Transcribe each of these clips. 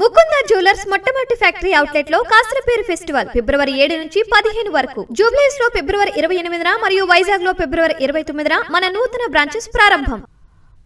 Mukunda jewellers మొట్టమొదటి factory outlet లో Kasaraperu festival ఫిబ్రవరి 7 నుంచి 15 వరకు, జూబ్లీస్ లో ఫిబ్రవరి 28న మరియు వైజాగ్ లో ఫిబ్రవరి 29న మన నూతన బ్రాంచెస్ ప్రారంభం.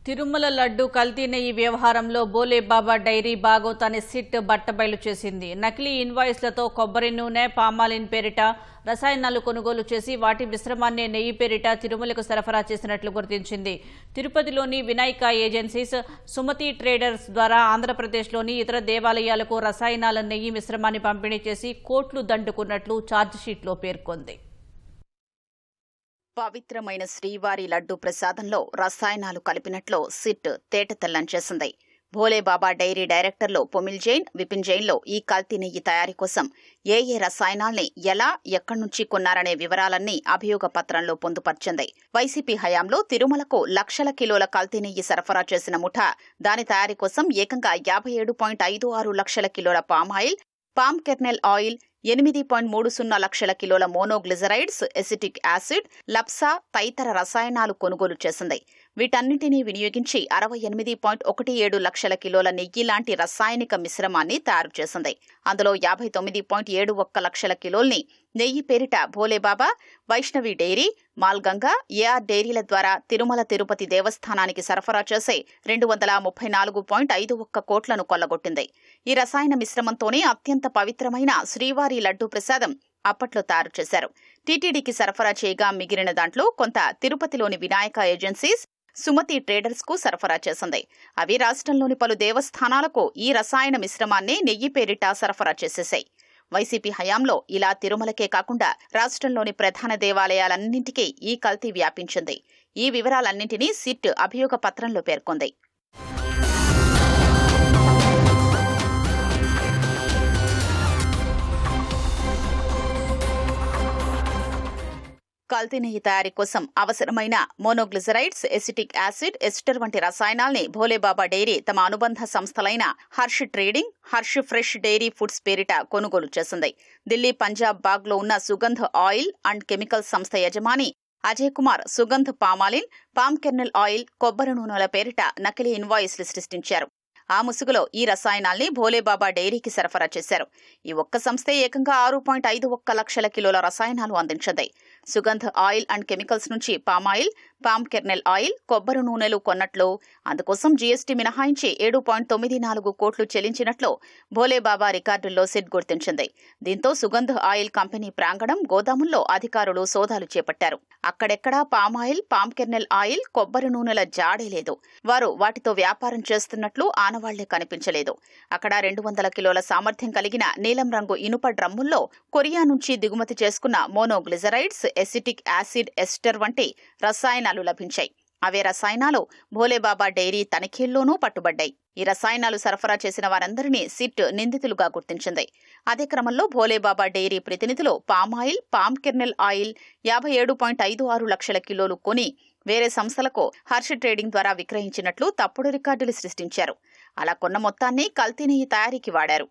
తిరుమల లడ్డు కల్తీ నెయ్యి వ్యవహారంలో బోలేబాబా డైరీ బాగోతాన్ని సిట్ బట్టబయలు చేసింది. నకిలీ ఇన్వాయిస్లతో కొబ్బరి నూనె, పామాలిన్ పేరిట రసాయనాలు కొనుగోలు చేసి వాటి మిశ్రమాన్ని నెయ్యి పేరిట తిరుమలకు సరఫరా చేసినట్లు గుర్తించింది. తిరుపతిలోని వినాయక ఏజెన్సీస్, సుమతి ట్రేడర్స్ ద్వారా ఆంధ్రప్రదేశ్లోని ఇతర దేవాలయాలకు రసాయనాల నెయ్యి మిశ్రమాన్ని పంపిణీ చేసి కోట్లు దండుకున్నట్లు ఛార్జిషీట్లో పేర్కొంది. పవిత్రమైన శ్రీవారి లడ్డు ప్రసాదంలో రసాయనాలు కలిపినట్లు సిట్ తేటతెల్లం చేసింది. భోలేబాబా డైరీ డైరెక్టర్లు పొమిల్ జైన్, విపిన్ జైన్లో ఈ కల్తీ నెయ్యి తయారీ కోసం ఏ రసాయనాల్ని ఎలా, ఎక్కడి నుంచి కొన్నారనే వివరాలన్నీ అభియోగ పత్రంలో పొందుపర్చింది. వైసీపీ హయాంలో తిరుమలకు లక్షల కిలోల కల్తీ నెయ్యి సరఫరా చేసిన ముఠా దాని తయారీ కోసం ఏకంగా 57.56 లక్షల కిలోల పామాయిల్, పామ్ కెర్నెల్ ఆయిల్, 8.30 లక్షల కిలోల మోనోగ్లిజరైడ్స్, ఎసిటిక్ యాసిడ్, లప్సా తదితర రసాయనాలు కొనుగోలు చేసింది. వీటన్నింటినీ వినియోగించి 68.17 లక్షల కిలోల నెయ్యి లాంటి రసాయనిక మిశ్రమాన్ని తయారు చేసింది. అందులో 59.71 లక్షల కిలోల్ని నెయ్యి పేరిట భోలేబాబా, వైష్ణవి డైరీ, మాల్గంగా, ఏఆర్ డైరీల ద్వారా తిరుమల తిరుపతి దేవస్థానానికి సరఫరా చేసే 234.51 కోట్లను కొల్లగొట్టింది. ఈ రసాయన మిశ్రమంతోనే అత్యంత పవిత్రమైన శ్రీవారి లడ్డూ ప్రసాదం అప్పట్లో తయారు చేశారు. టీటీడీకి సరఫరా చేయగా మిగిలిన దాంట్లో కొంత తిరుపతిలోని వినాయక ఏజెన్సీస్, సుమతి ట్రేడర్స్ కు సరఫరా చేసింది. అవి రాష్ట్రంలోని పలు దేవస్థానాలకు ఈ రసాయన మిశ్రమాన్ని నెయ్యి పేరిట సరఫరా చేసేశాయి. వైసీపీ హయాంలో ఇలా తిరుమలకే కాకుండా రాష్ట్రంలోని ప్రధాన దేవాలయాలన్నింటికీ ఈ కల్తీ వ్యాపించింది. ఈ వివరాలన్నింటినీ సిట్ అభియోగ పత్రంలో పేర్కొంది. కల్తీ నెయ్యి తయారీ కోసం అవసరమైన మోనోగ్లిజరైడ్స్, ఎసిటిక్ యాసిడ్, ఎస్టర్ వంటి రసాయనాల్ని భోలేబాబా డైరీ తమ అనుబంధ సంస్థలైన Harsh trading, Harsh fresh dairy foods పేరిట కొనుగోలు చేసింది. ఢిల్లీ, పంజాబ్ బాగ్లో ఉన్న సుగంధ్ ఆయిల్ అండ్ కెమికల్స్ సంస్థ యజమాని Ajay Kumar Sugandh palmolein, palm kernel oil, కొబ్బరి నూనెల పేరిట నకిలీ ఇన్వాయిస్లు సృష్టించారు. ఆ ముసుగులో ఈ రసాయనాల్ని భోలేబాబా డైరీకి సరఫరా చేశారు. ఈ ఒక్క సంస్థే ఏకంగా 6.51 లక్షల కిలోల రసాయనాలు అందించింది. సుగంధ్ ఆయిల్ అండ్ కెమికల్స్ నుంచి పామాయిల్, పామ్ కెర్నెల్ ఆయిల్, కొబ్బరి నూనెలు కొన్నట్లు, అందుకోసం జీఎస్టీ మినహాయించి 7.94 కోట్లు చెల్లించినట్లు భోలేబాబా రికార్డుల్లో సిట్ గుర్తించింది. దీంతో సుగంధ్ ఆయిల్ కంపెనీ ప్రాంగణం, గోదాముల్లో అధికారులు సోదాలు చేపట్టారు. అక్కడెక్కడా పామాయిల్, పామ్ కెర్నెల్ ఆయిల్, కొబ్బరి నూనెల జాడే లేదు. వారు వాటితో వ్యాపారం చేస్తున్నట్లు ఆనవాళ్లే కనిపించలేదు. అక్కడ 200 కిలోల సామర్థ్యం కలిగిన నీలం రంగు ఇనుప డ్రమ్ముల్లో కొరియా నుంచి దిగుమతి చేసుకున్న మోనోగ్లిజరైడ్స్, ఎసిటిక్ యాసిడ్, ఎస్టర్ వంటి రసాయనాలు లభించాయి. అవే రసాయనాలు భోలేబాబా డైరీ తనిఖీల్లోనూ పట్టుబడ్డాయి. ఈ రసాయనాలు సరఫరా చేసిన వారందరినీ సిట్ నిందితులుగా గుర్తించింది. అదే క్రమంలో భోలేబాబా డైరీ ప్రతినిధులు పామాయిల్, పామ్ కెర్నెల్ ఆయిల్ 57.56 లక్షల కిలోలు కొని వేరే సంస్థలకు హర్ష్ ట్రేడింగ్ ద్వారా విక్రయించినట్లు తప్పుడు రికార్డులు సృష్టించారు. అలా కొన్న మొత్తాన్ని కల్తీ నెయ్యి తయారీకి వాడారు.